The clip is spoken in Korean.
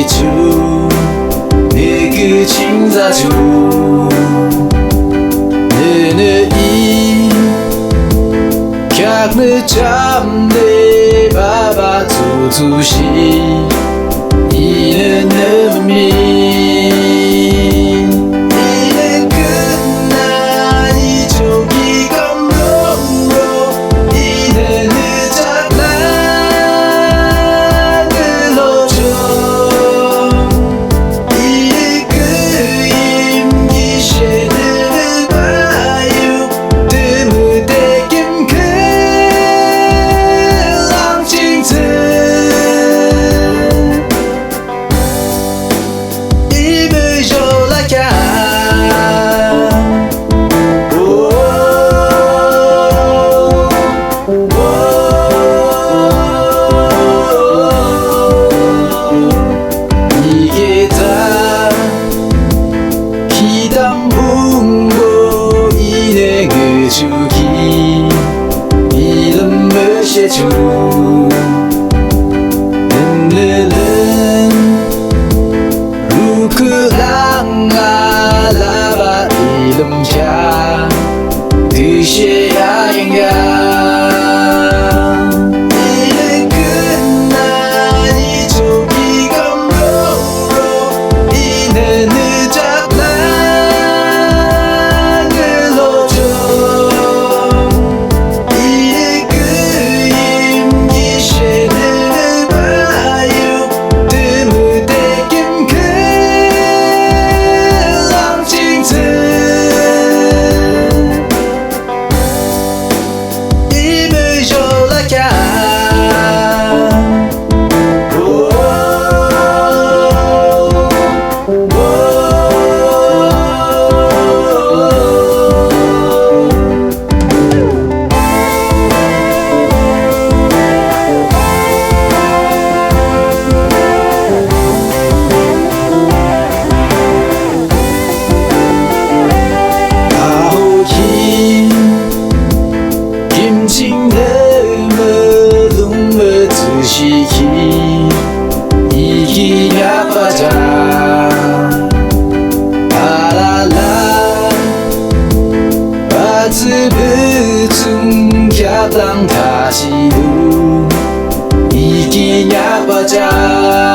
chú nơi cứ chính gia chú nơi nơi ý các nơi chạm để bà tu tu shi 이는 의미 이는 끝난 이 종이 감동으로 이는 늦었나 흘러줘 이 그임 기시는 바유 드무대김 그 랑칭트 이게 다 기담붕고 이내 그 주기 이름 몇의 주 흔들은 루크랑 알라바 이름 캬 뜻이야 인가 이기냐 빠자 아랄라 바츠브퉁 갸당 다시루 이기냐 빠자